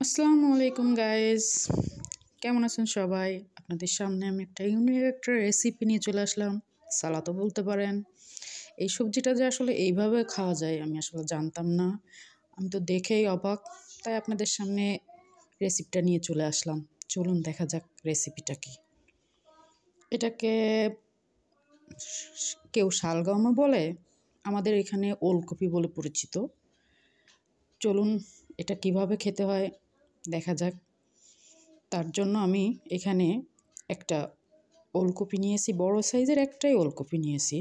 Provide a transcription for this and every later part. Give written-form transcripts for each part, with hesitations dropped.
আসসালামু আলাইকুম গাইস, কেমন আছেন সবাই? আপনাদের সামনে আমি একটা ইউনিক একটা রেসিপি নিয়ে চলে আসলাম। সালাদও বলতে পারেন। এই সবজিটা যে আসলে এইভাবে খাওয়া যায় আমি আসলে জানতাম না। আমি তো দেখেই অবাক, তাই আপনাদের সামনে রেসিপিটা নিয়ে চলে আসলাম। চলুন দেখা যাক রেসিপিটা কি। এটাকে কেউ শালগমও বলে, আমাদের এখানে ওলকপি বলে পরিচিত। চলুন এটা কিভাবে খেতে হয় দেখা যাক। তার জন্য আমি এখানে একটা ওলকপি নিয়েছি, বড় সাইজের একটাই ওলকপি নিয়েছি।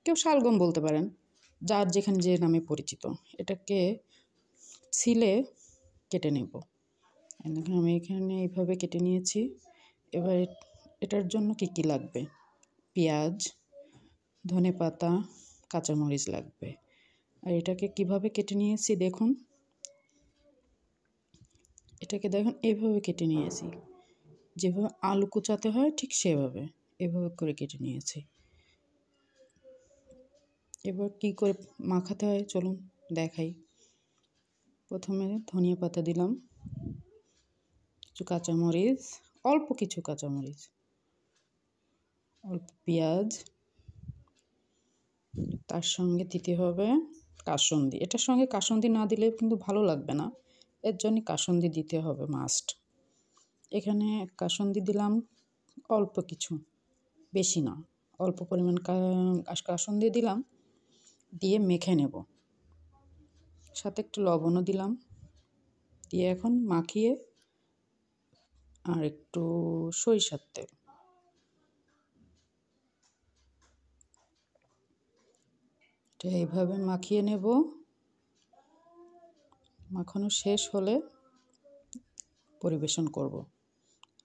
কেউ শালগম বলতে পারেন, যার যেখানে যে নামে পরিচিত। এটাকে ছিলে কেটে নেব। আমি এখানে এইভাবে কেটে নিয়েছি। এবার এটার জন্য কি কি লাগবে? পেঁয়াজ, ধনেপাতা, কাঁচামরিচ লাগবে। আর এটাকে কিভাবে কেটে নিয়েছি দেখুন। এটাকে দেখুন এইভাবে কেটে নিয়েছি, যেভাবে আলু কুচাতে হয় ঠিক সেভাবে এভাবে করে কেটে নিয়েছি। এবার কি করে মাখাতে হয় চলুন দেখাই। প্রথমে ধনিয়া পাতা দিলাম, কিছু কাঁচামরিচ, অল্প কিছু কাঁচামরিচ, অল্প পেঁয়াজ, তার সঙ্গে দিতে হবে কাসুন্দি। এটার সঙ্গে কাসুন্দি না দিলে কিন্তু ভালো লাগবে না, এর জন্য কাসুন্দি দিতে হবে মাস্ট। এখানে কাসুন্দি দিলাম অল্প কিছু, বেশি না, অল্প পরিমাণ কাসুন্দি দিলাম। দিয়ে মেখে নেব, সাথে একটু লবণও দিলাম। দিয়ে এখন মাখিয়ে আর একটু সরিষার তেল, এটা এইভাবে মাখিয়ে নেব। মাখানো শেষ হলে পরিবেশন করব।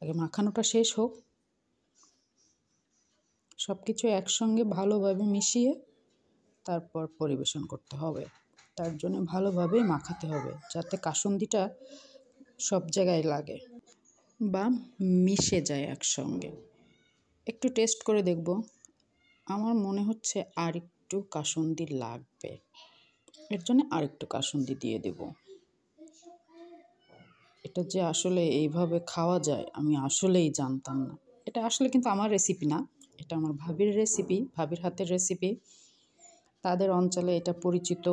আগে মাখানোটা শেষ হোক, সব কিছু একসঙ্গে ভালোভাবে মিশিয়ে তারপর পরিবেশন করতে হবে। তার জন্য ভালোভাবে মাখাতে হবে যাতে কাসুন্দিটা সব জায়গায় লাগে বা মিশে যায় একসঙ্গে। একটু টেস্ট করে দেখব, আমার মনে হচ্ছে আর একটু কাসুন্দি লাগবে, এর জন্য আর একটু কাসুন্দি দিয়ে দেব। এটা যে আসলে এইভাবে খাওয়া যায় আমি আসলেই জানতাম না। এটা আসলে কিন্তু আমার রেসিপি না, এটা আমার ভাবির রেসিপি, ভাবির হাতের রেসিপি। তাদের অঞ্চলে এটা পরিচিত,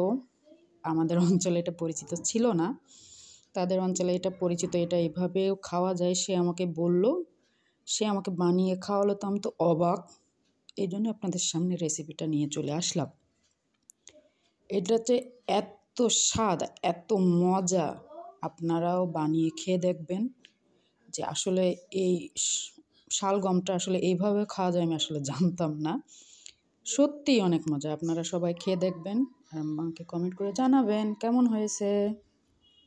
আমাদের অঞ্চলে এটা পরিচিত ছিল না। তাদের অঞ্চলে এটা পরিচিত, এটা এইভাবেও খাওয়া যায়। সে আমাকে বলল, সে আমাকে বানিয়ে খাওয়ালো, তো আমি তো অবাক। এই জন্য আপনাদের সামনে রেসিপিটা নিয়ে চলে আসলাম। এটা যে এত স্বাদ, এত মজা, আপনারাও বানিয়ে খেয়ে দেখবেন যে আসলে এই শালগমটা আসলে এইভাবে খাওয়া যায় আমি আসলে জানতাম না। সত্যিই অনেক মজা। আপনারা সবাই খেয়ে দেখবেন আর আমাকে কমেন্ট করে জানাবেন কেমন হয়েছে।